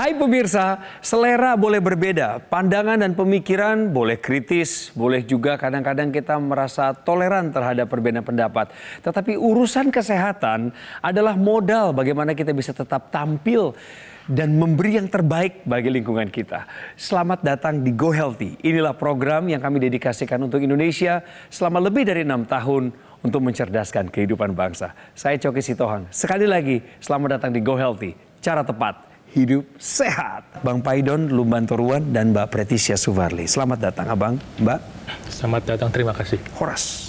Hai pemirsa, selera boleh berbeda, pandangan dan pemikiran boleh kritis, boleh juga kadang-kadang kita merasa toleran terhadap perbedaan pendapat. Tetapi urusan kesehatan adalah modal bagaimana kita bisa tetap tampil dan memberi yang terbaik bagi lingkungan kita. Selamat datang di Go Healthy. Inilah program yang kami dedikasikan untuk Indonesia selama lebih dari 6 tahun untuk mencerdaskan kehidupan bangsa. Saya Coki Sitohang. Sekali lagi, selamat datang di Go Healthy. Cara tepat hidup sehat. Bang Paidon Lumban Toruan dan Mbak Pretisha Suvarli. Selamat datang Abang, Mbak. Selamat datang, terima kasih. Horas.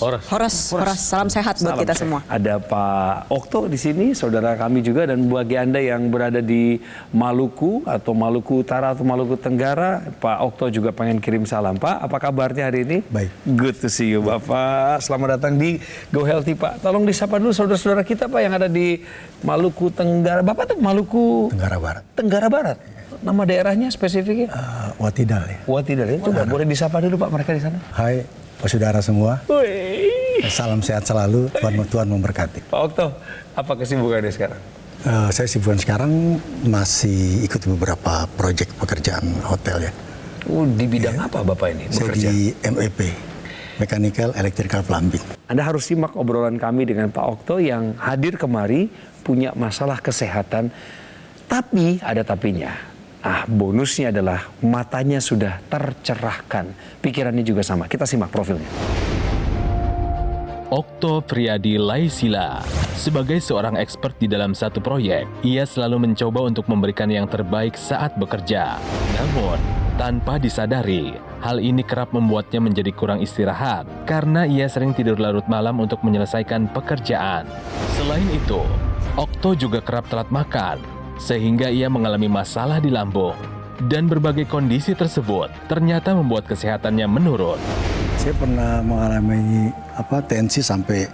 Salam sehat buat kita semua. Ada Pak Okto di sini, saudara kami juga, dan bagi Anda yang berada di Maluku atau Maluku Utara atau Maluku Tenggara, Pak Okto juga pengen kirim salam. Pak, apa kabarnya hari ini? Baik. Good to see you, Bapak. Selamat datang di Go Healthy, Pak. Tolong disapa dulu saudara-saudara kita, Pak, yang ada di Maluku Tenggara. Bapak tuh Maluku Tenggara Barat. Tenggara Barat. Nama daerahnya spesifiknya? Watidal ya. Watidal ya. Coba boleh disapa dulu Pak mereka di sana. Hai, saudara semua. Wih. Salam sehat selalu. Tuhan memberkati. Pak Okto, apa kesibukannya sekarang? Saya sibukan sekarang masih ikut beberapa proyek pekerjaan hotel ya. Di bidang apa Bapak ini Saya bekerja? di MEP, Mechanical Electrical Plumbing. Anda harus simak obrolan kami dengan Pak Okto yang hadir kemari punya masalah kesehatan. Tapi ada tapinya. Bonusnya adalah matanya sudah tercerahkan. Pikirannya juga sama. Kita simak profilnya. Okto Friyadi Laisila. Sebagai seorang expert di dalam satu proyek, ia selalu mencoba untuk memberikan yang terbaik saat bekerja. Namun, tanpa disadari, hal ini kerap membuatnya menjadi kurang istirahat karena ia sering tidur larut malam untuk menyelesaikan pekerjaan. Selain itu, Okto juga kerap telat makan, sehingga ia mengalami masalah di lambung. Dan berbagai kondisi tersebut ternyata membuat kesehatannya menurun. Saya pernah mengalami tensi sampai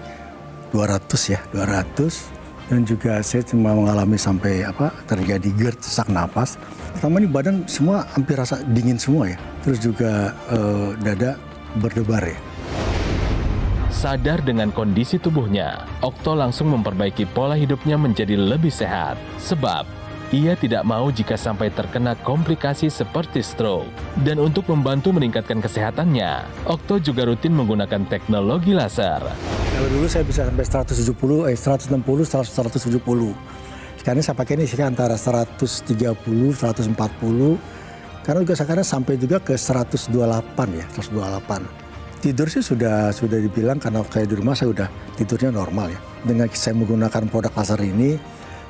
200 ya, 200. Dan juga saya cuma mengalami sampai terjadi GERD, sesak napas. Pertama ini badan semua hampir rasa dingin semua ya. Terus juga dada berdebar ya. Sadar dengan kondisi tubuhnya, Okto langsung memperbaiki pola hidupnya menjadi lebih sehat. Sebab, ia tidak mau jika sampai terkena komplikasi seperti stroke. Dan untuk membantu meningkatkan kesehatannya, Okto juga rutin menggunakan teknologi laser. Kalau dulu saya bisa sampai 160, 170. Sekarang saya pakai ini antara 130, 140. Karena juga sekarang sampai juga ke 128 ya, 128. Tidur sih sudah dibilang karena kayak di rumah saya udah tidurnya normal ya. Dengan saya menggunakan produk laser ini,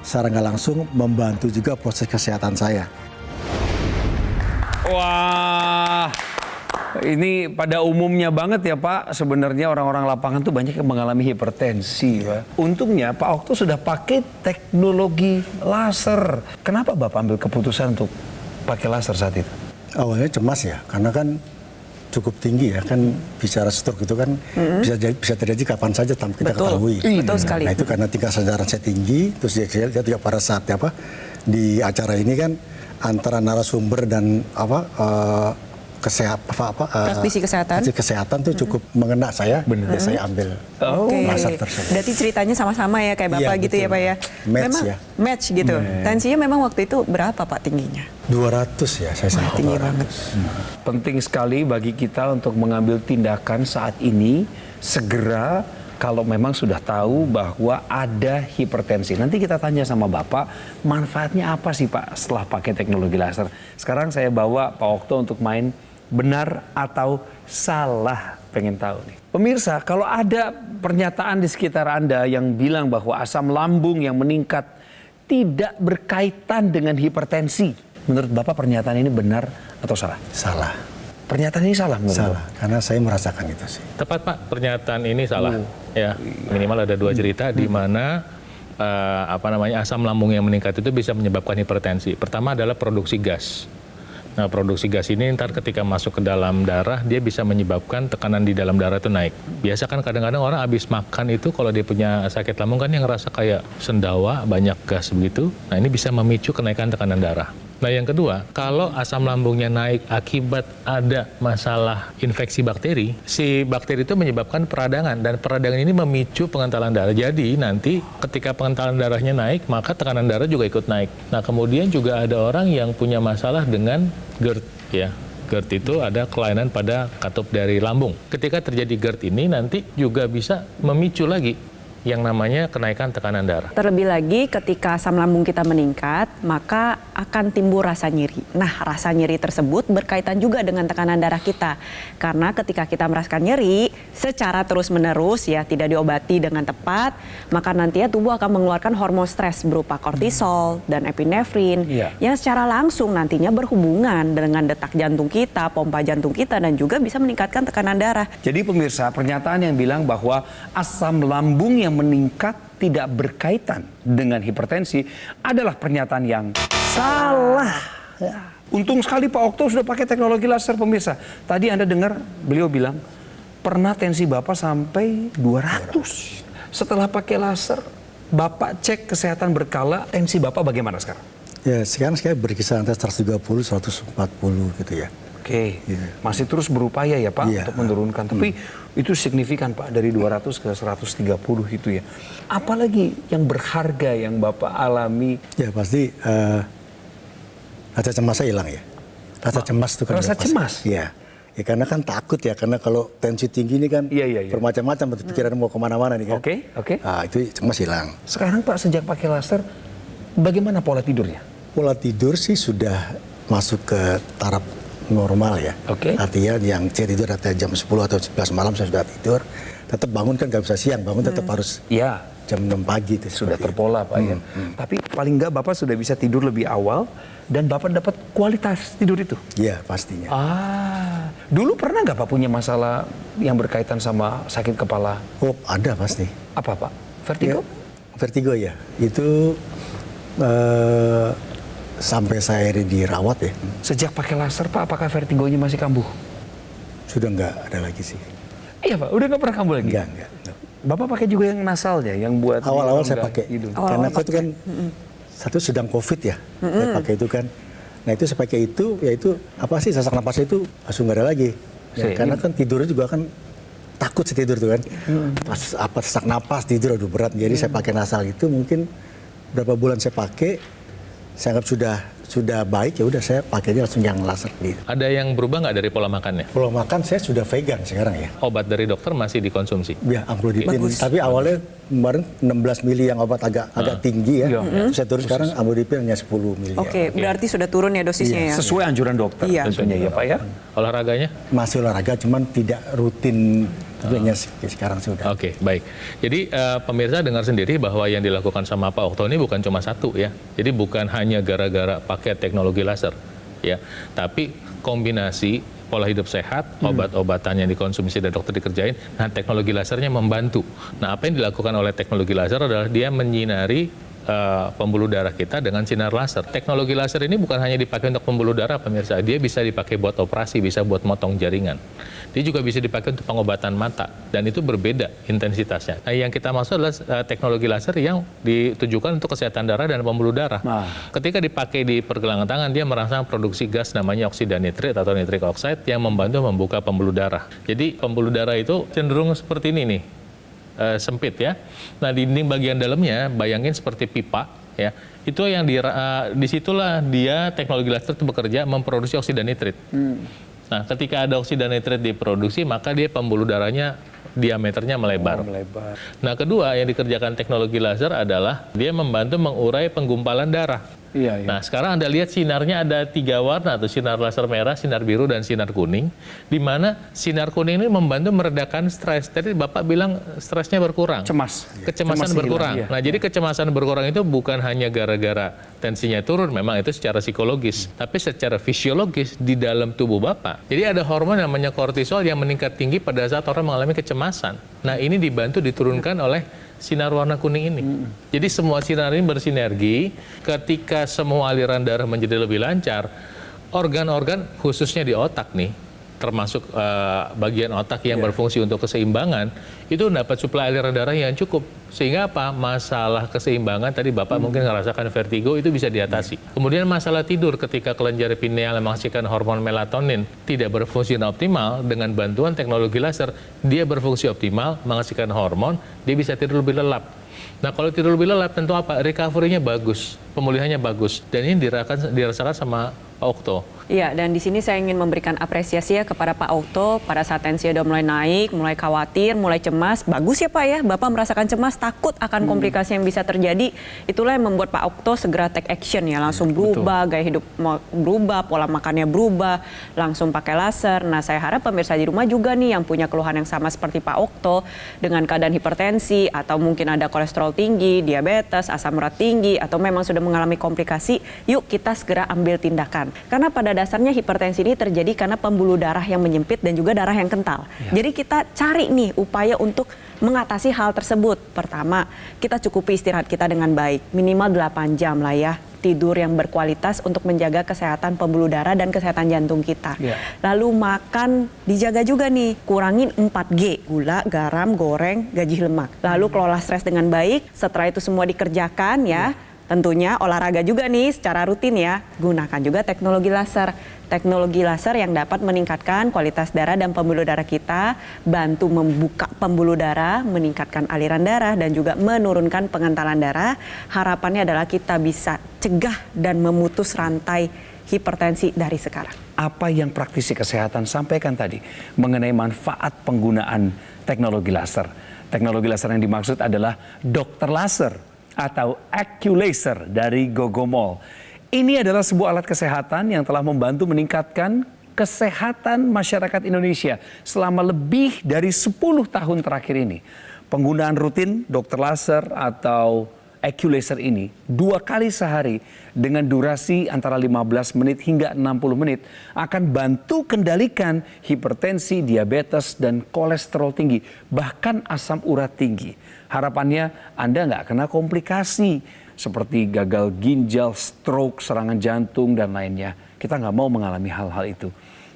secara nggak langsung membantu juga proses kesehatan saya. Wah, ini pada umumnya banget ya Pak. Sebenarnya orang-orang lapangan tuh banyak yang mengalami hipertensi. Pak. Untungnya Pak Okto sudah pakai teknologi laser. Kenapa Bapak ambil keputusan untuk pakai laser saat itu? Awalnya cemas ya, karena kan cukup tinggi ya, kan bicara stroke itu kan bisa terjadi kapan saja tanpa kita ketahui. Betul sekali. Nah itu karena tingkat kesadaran saya tinggi, terus saya lihat juga pada saat di acara ini kan antara narasumber dan praktisi kesehatan tuh cukup mengena saya. Benar. Saya ambil laser tersebut. Berarti ceritanya sama-sama ya kayak Bapak gitu ya Pak ya. Match gitu. Tensinya memang waktu itu berapa Pak tingginya? 200 ya, saya sampai tinggi banget. Penting sekali bagi kita untuk mengambil tindakan saat ini segera kalau memang sudah tahu bahwa ada hipertensi. Nanti kita tanya sama Bapak, manfaatnya apa sih Pak setelah pakai teknologi laser? Sekarang saya bawa Pak Okto untuk main benar atau salah, pengen tahu nih. Pemirsa, kalau ada pernyataan di sekitar Anda yang bilang bahwa asam lambung yang meningkat tidak berkaitan dengan hipertensi, menurut Bapak pernyataan ini benar atau salah? Salah. Pernyataan ini salah menurut Salah, karena saya merasakan itu sih. Tepat Pak, pernyataan ini salah. Ya, minimal ada 2 cerita di mana asam lambung yang meningkat itu bisa menyebabkan hipertensi. Pertama adalah produksi gas. Nah, produksi gas ini ntar ketika masuk ke dalam darah, dia bisa menyebabkan tekanan di dalam darah itu naik. Biasa kan kadang-kadang orang habis makan itu kalau dia punya sakit lambung kan yang ngerasa kayak sendawa, banyak gas begitu. Nah, ini bisa memicu kenaikan tekanan darah. Nah yang kedua, kalau asam lambungnya naik akibat ada masalah infeksi bakteri, si bakteri itu menyebabkan peradangan dan peradangan ini memicu pengentalan darah. Jadi nanti ketika pengentalan darahnya naik, maka tekanan darah juga ikut naik. Nah kemudian juga ada orang yang punya masalah dengan GERD ya. GERD itu ada kelainan pada katup dari lambung. Ketika terjadi GERD ini nanti juga bisa memicu lagi yang namanya kenaikan tekanan darah. Terlebih lagi ketika asam lambung kita meningkat, maka akan timbul rasa nyeri. Nah, rasa nyeri tersebut berkaitan juga dengan tekanan darah kita. Karena ketika kita merasakan nyeri secara terus-menerus ya, tidak diobati dengan tepat, maka nantinya tubuh akan mengeluarkan hormon stres berupa kortisol dan epinefrin yang secara langsung nantinya berhubungan dengan detak jantung kita, pompa jantung kita, dan juga bisa meningkatkan tekanan darah. Jadi pemirsa, pernyataan yang bilang bahwa asam lambung yang meningkat tidak berkaitan dengan hipertensi adalah pernyataan yang salah. Untung sekali Pak Okto sudah pakai teknologi laser pemirsa. Tadi Anda dengar beliau bilang pernah tensi Bapak sampai 200. Setelah pakai laser, Bapak cek kesehatan berkala, tensi Bapak bagaimana sekarang? Ya sekarang saya berkisar antara 130, 140 gitu ya. Oke, masih terus berupaya ya Pak untuk menurunkan. Tapi itu signifikan Pak, dari 200 ke 130 itu ya. Apalagi yang berharga yang Bapak alami? Ya pasti rasa cemasnya hilang ya. Rasa cemas itu kan. Rasa cemas? Iya. Ya karena kan takut ya, karena kalau tensi tinggi ini kan bermacam-macam, pikiran mau kemana-mana nih kan. Oke. Nah, itu cemas hilang. Sekarang Pak sejak pakai laser, bagaimana pola tidurnya? Pola tidur sih sudah masuk ke taraf normal ya. Artinya yang saya tidur artinya jam 10 atau 11 malam saya sudah tidur. Tetap bangun kan nggak bisa siang, bangun tetap harus jam 6 pagi. Itu sudah terpola Pak ya. Tapi paling nggak Bapak sudah bisa tidur lebih awal dan Bapak dapat kualitas tidur itu? Iya pastinya. Dulu pernah nggak Pak punya masalah yang berkaitan sama sakit kepala? Oh ada pasti. Apa Pak? Vertigo? Ya, vertigo ya. Itu sampai saya dirawat ya. Sejak pakai laser Pak, apakah vertigonya masih kambuh? Sudah nggak ada lagi sih. Iya Pak, udah nggak pernah kambuh lagi? Enggak. Bapak pakai juga yang nasalnya, yang buat awal-awal saya pakai. Karena itu kan satu sedang COVID ya, saya pakai itu kan. Nah itu saya pakai itu, yaitu apa sih sesak napas itu langsung nggak ada lagi. Ya, karena kan tidurnya juga kan takut sih tidur tuh kan. Pas apa sesak napas tidur aduh berat. Jadi saya pakai nasal itu mungkin berapa bulan saya pakai, saya anggap sudah baik, ya udah saya pakai aja langsung yang laser gitu. Ada yang berubah nggak dari pola makannya? Pola makan saya sudah vegan sekarang ya. Obat dari dokter masih dikonsumsi? Ya, amlodipin. Tapi awalnya kemarin 16 mili yang obat agak tinggi ya. Saya turun sekarang amlodipin hanya 10 mili. Oke, berarti sudah turun ya dosisnya ya? Sesuai anjuran dokter tentunya ya Pak ya. Olahraganya? Masih olahraga, cuman tidak rutin. Tentunya sekarang sudah. Oke, baik. Jadi pemirsa dengar sendiri bahwa yang dilakukan sama Pak Okto ini bukan cuma satu ya. Jadi bukan hanya gara-gara pakai teknologi laser ya, tapi kombinasi pola hidup sehat, obat-obatan yang dikonsumsi dan dokter dikerjain, nah teknologi lasernya membantu. Nah apa yang dilakukan oleh teknologi laser adalah dia menyinari pembuluh darah kita dengan sinar laser. Teknologi laser ini bukan hanya dipakai untuk pembuluh darah, pemirsa. Dia bisa dipakai buat operasi, bisa buat motong jaringan. Dia juga bisa dipakai untuk pengobatan mata, dan itu berbeda intensitasnya. Nah, yang kita maksud adalah teknologi laser yang ditujukan untuk kesehatan darah dan pembuluh darah. Ketika dipakai di pergelangan tangan, dia merangsang produksi gas namanya oksida nitrit atau nitric oxide yang membantu membuka pembuluh darah. Jadi pembuluh darah itu cenderung seperti ini nih. Sempit ya. Nah dinding bagian dalamnya bayangin seperti pipa ya. Itu yang disitulah dia teknologi laser itu bekerja memproduksi oksida nitrit. Nah ketika ada oksida nitrit diproduksi maka dia pembuluh darahnya diameternya melebar. Nah kedua yang dikerjakan teknologi laser adalah dia membantu mengurai penggumpalan darah. Nah sekarang Anda lihat sinarnya ada 3 warna tuh, sinar laser merah, sinar biru, dan sinar kuning. Di mana sinar kuning ini membantu meredakan stres. Tadi Bapak bilang stresnya berkurang. Kecemasan berkurang. Nah jadi kecemasan berkurang itu bukan hanya gara-gara tensinya turun, memang itu secara psikologis. Tapi secara fisiologis di dalam tubuh Bapak. Jadi ada hormon namanya kortisol yang meningkat tinggi pada saat orang mengalami kecemasan. Nah ini dibantu diturunkan oleh sinar warna kuning ini. Jadi semua sinar ini bersinergi. Ketika semua aliran darah menjadi lebih lancar, organ-organ khususnya di otak nih, termasuk bagian otak yang berfungsi untuk keseimbangan, itu dapat suplai aliran darah yang cukup. Sehingga apa? Masalah keseimbangan, tadi Bapak mungkin ngerasakan vertigo, itu bisa diatasi. Kemudian masalah tidur, ketika kelenjar pineal yang menghasilkan hormon melatonin tidak berfungsi optimal, dengan bantuan teknologi laser, dia berfungsi optimal, menghasilkan hormon, dia bisa tidur lebih lelap. Nah, kalau tidur lebih lelap, tentu apa? Recovery-nya bagus, pemulihannya bagus. Dan ini dirasakan sama Pak Okto. Iya, dan di sini saya ingin memberikan apresiasi ya kepada Pak Okto pada saat tensi udah mulai naik, mulai khawatir, mulai cemas. Bagus ya Pak ya, Bapak merasakan cemas, takut akan komplikasi yang bisa terjadi. Itulah yang membuat Pak Okto segera take action ya, langsung berubah, gaya hidup berubah, pola makannya berubah, langsung pakai laser. Nah, saya harap pemirsa di rumah juga nih yang punya keluhan yang sama seperti Pak Okto dengan keadaan hipertensi atau mungkin ada kolesterol tinggi, diabetes, asam urat tinggi, atau memang sudah mengalami komplikasi, yuk kita segera ambil tindakan. Karena pada dasarnya hipertensi ini terjadi karena pembuluh darah yang menyempit dan juga darah yang kental. Jadi kita cari nih upaya untuk mengatasi hal tersebut. Pertama, kita cukupi istirahat kita dengan baik. Minimal 8 jam lah ya. Tidur yang berkualitas untuk menjaga kesehatan pembuluh darah dan kesehatan jantung kita. Lalu makan dijaga juga nih. Kurangin 4G, gula, garam, goreng, gaji lemak. Lalu kelola stres dengan baik. Setelah itu semua dikerjakan ya. Tentunya olahraga juga nih secara rutin ya. Gunakan juga teknologi laser. Teknologi laser yang dapat meningkatkan kualitas darah dan pembuluh darah kita, bantu membuka pembuluh darah, meningkatkan aliran darah, dan juga menurunkan pengentalan darah. Harapannya adalah kita bisa cegah dan memutus rantai hipertensi dari sekarang. Apa yang praktisi kesehatan sampaikan tadi mengenai manfaat penggunaan teknologi laser. Teknologi laser yang dimaksud adalah dokter laser atau AccuLaser dari Gogomol. Ini adalah sebuah alat kesehatan yang telah membantu meningkatkan kesehatan masyarakat Indonesia selama lebih dari 10 tahun terakhir ini. Penggunaan rutin dokter laser atau AccuLaser ini 2 kali sehari dengan durasi antara 15 menit hingga 60 menit akan bantu kendalikan hipertensi, diabetes, dan kolesterol tinggi, bahkan asam urat tinggi. Harapannya Anda nggak kena komplikasi seperti gagal ginjal, stroke, serangan jantung, dan lainnya. Kita nggak mau mengalami hal-hal itu.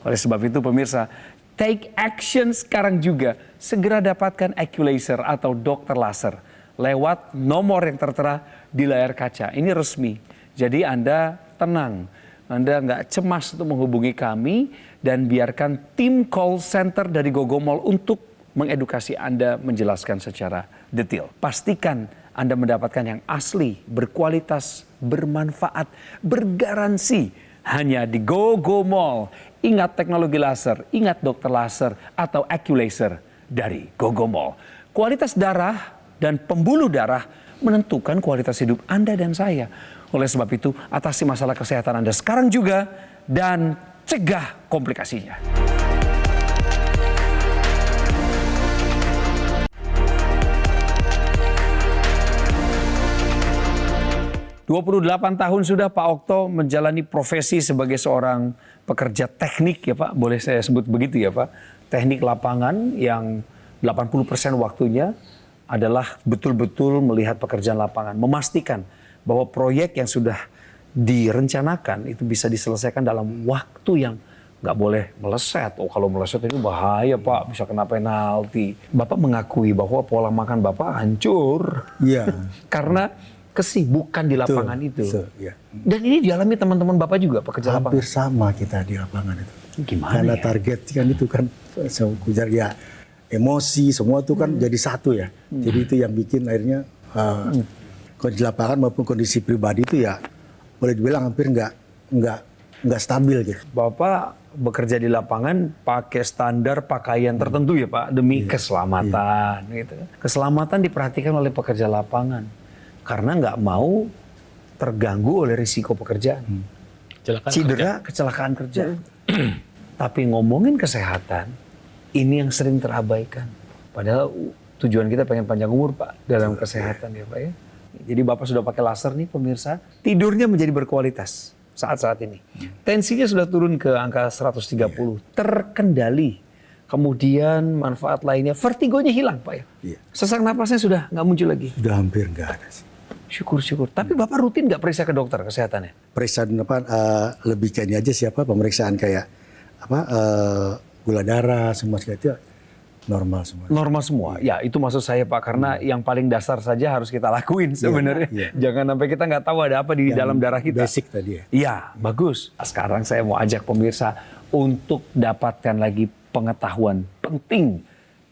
Oleh sebab itu pemirsa, take action sekarang juga. Segera dapatkan AccuLaser atau dokter laser lewat nomor yang tertera di layar kaca. Ini resmi. Jadi Anda tenang. Anda nggak cemas untuk menghubungi kami dan biarkan tim call center dari Gogomol untuk mengedukasi Anda, menjelaskan secara detail. Pastikan Anda mendapatkan yang asli, berkualitas, bermanfaat, bergaransi hanya di Gogomol. Ingat teknologi laser, ingat dokter laser atau AccuLaser dari Gogomol. Kualitas darah dan pembuluh darah menentukan kualitas hidup Anda dan saya. Oleh sebab itu, atasi masalah kesehatan Anda sekarang juga dan cegah komplikasinya. ...28 tahun sudah Pak Okto menjalani profesi sebagai seorang pekerja teknik ya Pak. Boleh saya sebut begitu ya Pak. Teknik lapangan yang 80% waktunya adalah betul-betul melihat pekerjaan lapangan. Memastikan bahwa proyek yang sudah direncanakan itu bisa diselesaikan dalam waktu yang nggak boleh meleset. Oh kalau meleset itu bahaya Pak, bisa kena penalti. Bapak mengakui bahwa pola makan Bapak hancur. Iya. Karena kesibukan di lapangan itu. Ya. Dan ini dialami teman-teman Bapak juga pekerja lapangan. Hampir sama kita di lapangan itu. Gimana Karena ya? target kan itu kan kejar ya emosi semua itu kan jadi satu ya. Jadi itu yang bikin akhirnya kalau di lapangan maupun kondisi pribadi itu ya boleh dibilang hampir nggak stabil gitu. Bapak bekerja di lapangan pakai standar pakaian tertentu ya Pak demi keselamatan gitu. Keselamatan diperhatikan oleh pekerja lapangan karena nggak mau terganggu oleh risiko pekerjaan. Cedera, kecelakaan kerja. Tapi ngomongin kesehatan, ini yang sering terabaikan. Padahal tujuan kita pengen panjang umur Pak dalam kesehatan ya Pak ya. Jadi Bapak sudah pakai laser nih pemirsa. Tidurnya menjadi berkualitas saat-saat ini. Tensinya sudah turun ke angka 130. Terkendali. Kemudian manfaat lainnya, vertigonya hilang Pak ya. Sesak napasnya sudah nggak muncul lagi. Sudah hampir nggak ada sih. Syukur-syukur. Tapi Bapak rutin nggak periksa ke dokter kesehatannya? Periksaan apa lebih kayak ini aja siapa pemeriksaan kayak apa gula darah, semua segala itu normal semua. Normal semua. Ya, itu maksud saya Pak, karena yang paling dasar saja harus kita lakuin sebenarnya. Iya. Jangan sampai kita nggak tahu ada apa di dalam darah kita. Basic tadi ya. Iya, bagus. Sekarang saya mau ajak pemirsa untuk dapatkan lagi pengetahuan penting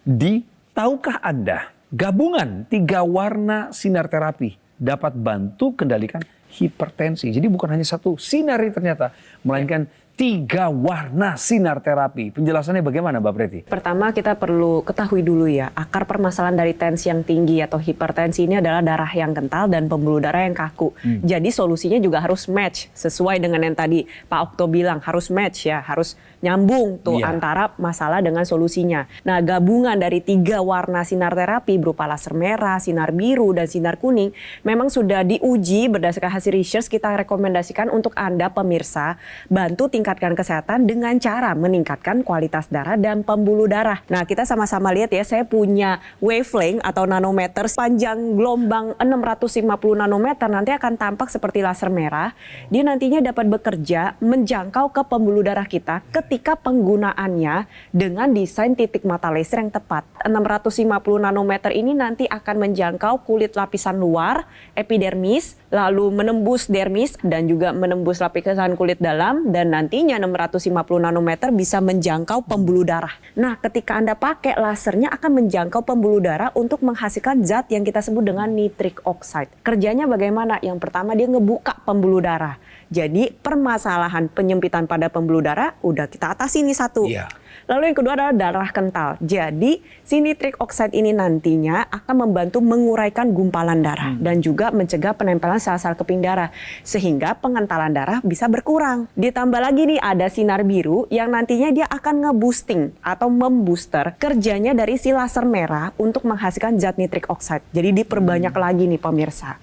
di tahukah Anda gabungan 3 warna sinar terapi dapat bantu kendalikan hipertensi. Jadi bukan hanya satu sinari ternyata, melainkan 3 warna sinar terapi. Penjelasannya bagaimana Mbak Preti? Pertama kita perlu ketahui dulu ya, akar permasalahan dari tensi yang tinggi atau hipertensi ini adalah darah yang kental dan pembuluh darah yang kaku. Jadi solusinya juga harus match, sesuai dengan yang tadi Pak Okto bilang, harus match ya, harus nyambung tuh Iya. antara masalah dengan solusinya. Nah, gabungan dari 3 warna sinar terapi berupa laser merah, sinar biru, dan sinar kuning memang sudah diuji berdasarkan hasil research. Kita rekomendasikan untuk Anda pemirsa bantu tingkatkan kesehatan dengan cara meningkatkan kualitas darah dan pembuluh darah. Nah, kita sama-sama lihat ya, saya punya wavelength atau nanometer panjang gelombang 650 nanometer nanti akan tampak seperti laser merah. Dia nantinya dapat bekerja menjangkau ke pembuluh darah kita ketika penggunaannya dengan desain titik mata laser yang tepat. 650 nanometer ini nanti akan menjangkau kulit lapisan luar, epidermis, lalu menembus dermis dan juga menembus lapisan kulit dalam, dan nantinya 650 nanometer bisa menjangkau pembuluh darah. Nah, ketika Anda pakai lasernya akan menjangkau pembuluh darah untuk menghasilkan zat yang kita sebut dengan nitric oxide. Kerjanya bagaimana? Yang pertama dia ngebuka pembuluh darah. Jadi permasalahan penyempitan pada pembuluh darah udah kita atasi nih satu. Iya. Lalu yang kedua adalah darah kental. Jadi si nitric oxide ini nantinya akan membantu menguraikan gumpalan darah dan juga mencegah penempelan sel-sel keping darah sehingga pengentalan darah bisa berkurang. Ditambah lagi nih ada sinar biru yang nantinya dia akan nge-boosting atau membooster kerjanya dari si laser merah untuk menghasilkan zat nitric oxide. Jadi diperbanyak lagi nih pemirsa.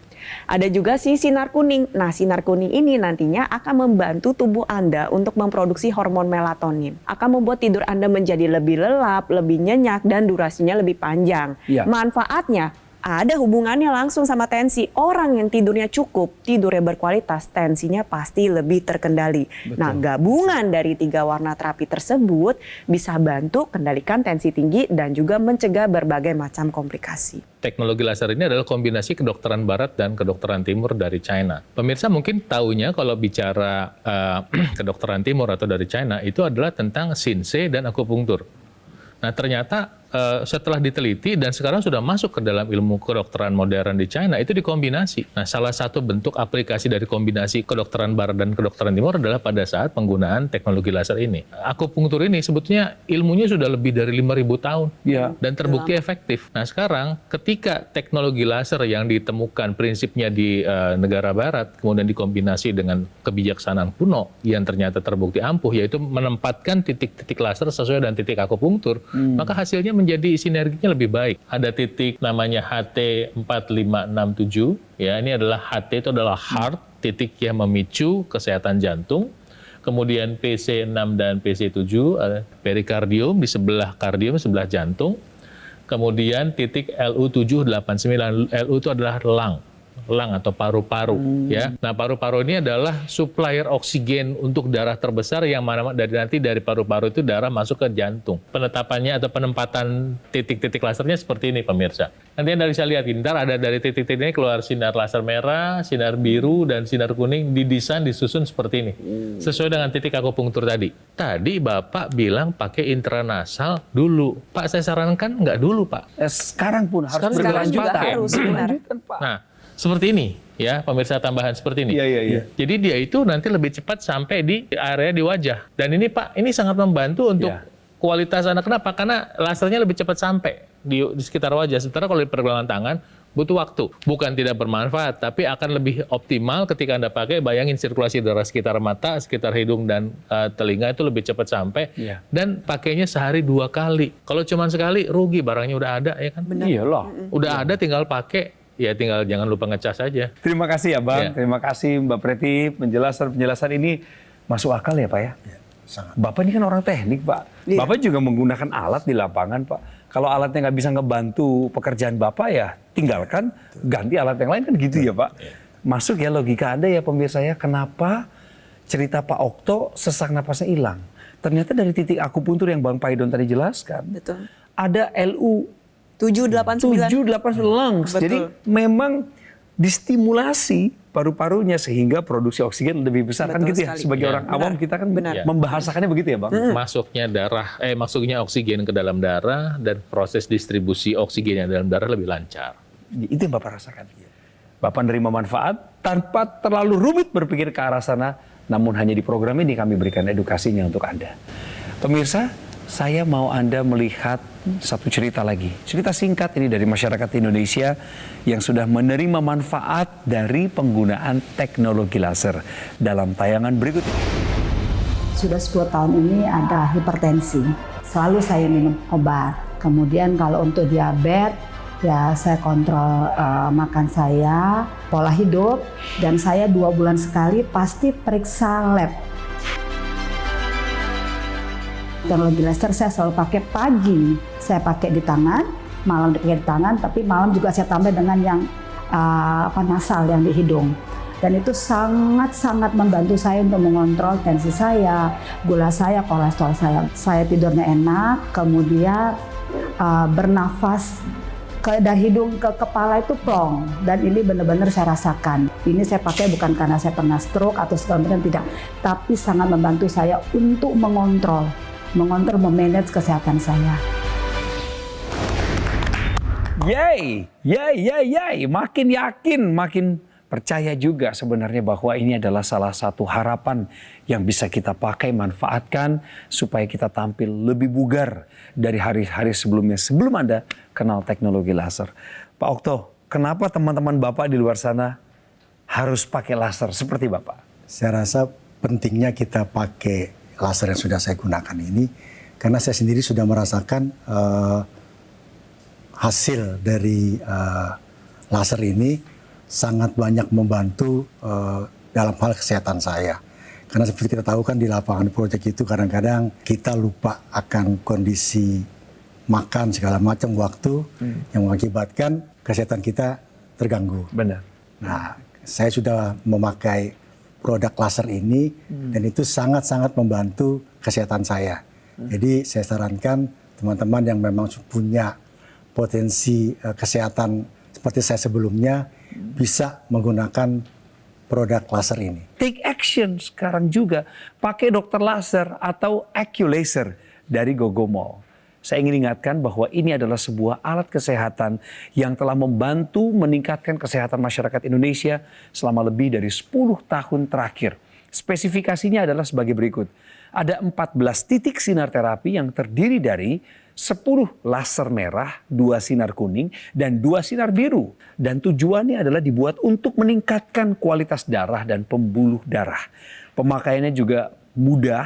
Ada juga si sinar kuning. Nah, sinar kuning ini nantinya akan membantu tubuh Anda untuk memproduksi hormon melatonin. Akan membuat tidur Anda menjadi lebih lelap, lebih nyenyak, dan durasinya lebih panjang. Iya. Manfaatnya ada hubungannya langsung sama tensi. Orang yang tidurnya cukup, tidurnya berkualitas, tensinya pasti lebih terkendali. Nah, gabungan dari 3 warna terapi tersebut bisa bantu kendalikan tensi tinggi dan juga mencegah berbagai macam komplikasi. Teknologi laser ini adalah kombinasi kedokteran barat dan kedokteran timur dari China. Pemirsa mungkin tahunya kalau bicara kedokteran timur atau dari China itu adalah tentang Shinsei dan akupunktur. Nah, ternyata setelah diteliti dan sekarang sudah masuk ke dalam ilmu kedokteran modern di China, itu dikombinasi. Nah, salah satu bentuk aplikasi dari kombinasi kedokteran barat dan kedokteran timur adalah pada saat penggunaan teknologi laser ini. Akupunktur ini sebetulnya ilmunya sudah lebih dari 5.000 tahun Iya. dan terbukti efektif. Nah, sekarang ketika teknologi laser yang ditemukan prinsipnya di negara barat, kemudian dikombinasi dengan kebijaksanaan kuno yang ternyata terbukti ampuh, yaitu menempatkan titik-titik laser sesuai dengan titik akupunktur, maka hasilnya menjadi sinerginya lebih baik. Ada titik namanya HT4567, ya, ini adalah HT itu adalah heart, titik yang memicu kesehatan jantung. Kemudian PC6 dan PC7 perikardium, di sebelah kardium, sebelah jantung. Kemudian titik LU789, LU itu adalah lung atau paru-paru, ya. Nah, paru-paru ini adalah supplier oksigen untuk darah terbesar yang mana dari paru-paru itu darah masuk ke jantung. Penetapannya atau penempatan titik-titik lasernya seperti ini pemirsa. Nanti Anda bisa lihat, ntar ada dari titik-titik ini keluar sinar laser merah, sinar biru, dan sinar kuning, didesain, disusun seperti ini. Sesuai dengan titik akupunktur tadi. Tadi Bapak bilang pakai intranasal dulu. Pak, saya sarankan nggak dulu, Pak. Sekarang pun harus Sekarang berkelanjutan. juga harus, benar. Berkelanjutan, Pak. Nah, seperti ini ya, pemirsa, tambahan seperti ini. Iya. Jadi dia itu nanti lebih cepat sampai di area di wajah. Dan ini Pak, ini sangat membantu untuk Iya. kualitas anak. Kenapa? Karena lasernya lebih cepat sampai di sekitar wajah. Sementara kalau di pergelangan tangan butuh waktu. Bukan tidak bermanfaat, tapi akan lebih optimal ketika Anda pakai. Bayangin sirkulasi darah sekitar mata, sekitar hidung dan telinga itu lebih cepat sampai. Iya. Dan pakainya sehari 2 kali. Kalau cuma sekali rugi, barangnya udah ada ya kan. Iya loh. Udah ada, tinggal pakai. Ya tinggal jangan lupa ngecas aja. Terima kasih ya Bang, Iya. terima kasih Mbak Preti, penjelasan ini masuk akal ya Pak ya? Sangat. Bapak ini kan orang teknik Pak, Bapak juga menggunakan alat di lapangan Pak. Kalau alatnya nggak bisa ngebantu pekerjaan Bapak ya tinggalkan, ganti alat yang lain kan gitu ya Pak. Masuk ya logika Anda ya pemirsa ya, kenapa cerita Pak Okto sesak napasnya hilang. ternyata dari titik akupuntur yang Bang Paidon tadi jelaskan, Betul. ada LU 789. 7-8 lungs. Betul. Jadi memang distimulasi paru-parunya sehingga produksi oksigen lebih besar. Kan Betul gitu ya. sekali. Sebagai Ya. orang awam kita kan Benar. membahasakannya begitu ya Bang. Masuknya oksigen ke dalam darah dan proses distribusi oksigen yang dalam darah lebih lancar. Itu yang Bapak rasakan. Bapak menerima manfaat tanpa terlalu rumit berpikir ke arah sana. Namun hanya di program ini kami berikan edukasinya untuk Anda. Pemirsa, saya mau Anda melihat satu cerita lagi. Cerita singkat ini dari masyarakat Indonesia yang sudah menerima manfaat dari penggunaan teknologi laser dalam tayangan berikut ini. Sudah 10 tahun ini ada hipertensi. Selalu saya minum obat. Kemudian kalau untuk diabetes, ya saya kontrol makan saya, pola hidup, dan saya 2 bulan sekali pasti periksa lab. Teknologi laser saya selalu pakai pagi, saya pakai di tangan, malam dipakai di tangan, tapi malam juga saya tambah dengan yang nasal yang di hidung. Dan itu sangat-sangat membantu saya untuk mengontrol tensi saya, gula saya, kolesterol saya. Saya tidurnya enak, kemudian bernafas dari hidung ke kepala itu plong, dan ini benar-benar saya rasakan. Ini saya pakai bukan karena saya pernah stroke atau segala macam, tidak, tapi sangat membantu saya untuk mengontrol, memanage kesehatan saya. Yay. Makin yakin, makin percaya juga sebenarnya bahwa ini adalah salah satu harapan yang bisa kita pakai, manfaatkan supaya kita tampil lebih bugar dari hari-hari sebelumnya, sebelum Anda kenal teknologi laser. Pak Okto, kenapa teman-teman Bapak di luar sana harus pakai laser seperti Bapak? Saya rasa pentingnya kita pakai laser yang sudah saya gunakan ini, karena saya sendiri sudah merasakan hasil dari laser ini sangat banyak membantu dalam hal kesehatan saya. Karena seperti kita tahu kan di lapangan proyek itu kadang-kadang kita lupa akan kondisi makan segala macam waktu yang mengakibatkan kesehatan kita terganggu. Benar. Nah, saya sudah memakai produk laser ini dan itu sangat-sangat membantu kesehatan saya. Jadi saya sarankan teman-teman yang memang punya potensi kesehatan seperti saya sebelumnya bisa menggunakan produk laser ini. Take action sekarang juga. Pakai dokter laser atau AccuLaser dari Gogomall. Saya ingin ingatkan bahwa ini adalah sebuah alat kesehatan yang telah membantu meningkatkan kesehatan masyarakat Indonesia selama lebih dari 10 tahun terakhir. Spesifikasinya adalah sebagai berikut. Ada 14 titik sinar terapi yang terdiri dari 10 laser merah, 2 sinar kuning, dan 2 sinar biru. Dan tujuannya adalah dibuat untuk meningkatkan kualitas darah dan pembuluh darah. Pemakaiannya juga mudah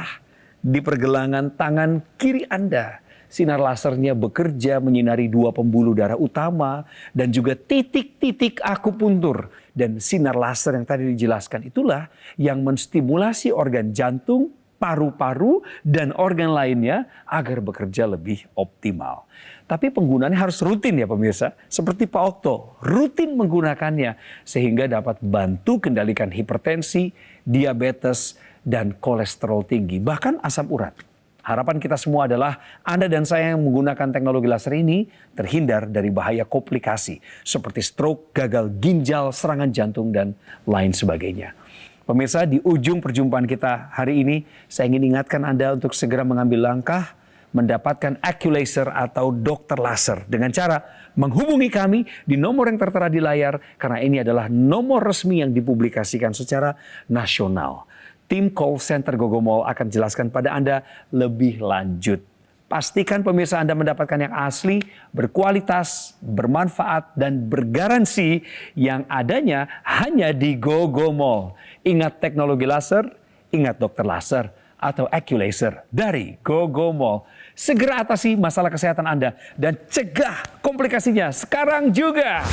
di pergelangan tangan kiri Anda. Sinar lasernya bekerja menyinari 2 pembuluh darah utama dan juga titik-titik akupuntur. Dan sinar laser yang tadi dijelaskan itulah yang menstimulasi organ jantung, paru-paru, dan organ lainnya agar bekerja lebih optimal. Tapi penggunaannya harus rutin ya pemirsa. Seperti Pak Okto, rutin menggunakannya sehingga dapat bantu kendalikan hipertensi, diabetes, dan kolesterol tinggi, bahkan asam urat. Harapan kita semua adalah Anda dan saya yang menggunakan teknologi laser ini terhindar dari bahaya komplikasi seperti stroke, gagal ginjal, serangan jantung, dan lain sebagainya. Pemirsa, di ujung perjumpaan kita hari ini, saya ingin ingatkan Anda untuk segera mengambil langkah mendapatkan AccuLaser atau dokter laser dengan cara menghubungi kami di nomor yang tertera di layar karena ini adalah nomor resmi yang dipublikasikan secara nasional. Tim call center Gogomall akan jelaskan pada Anda lebih lanjut. Pastikan pemirsa Anda mendapatkan yang asli, berkualitas, bermanfaat, dan bergaransi yang adanya hanya di Gogomall. Ingat teknologi laser, ingat dokter laser atau AccuLaser dari Gogomall. Segera atasi masalah kesehatan Anda dan cegah komplikasinya sekarang juga.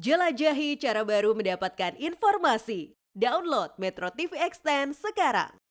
Jelajahi cara baru mendapatkan informasi. Download Metro TV Extend sekarang.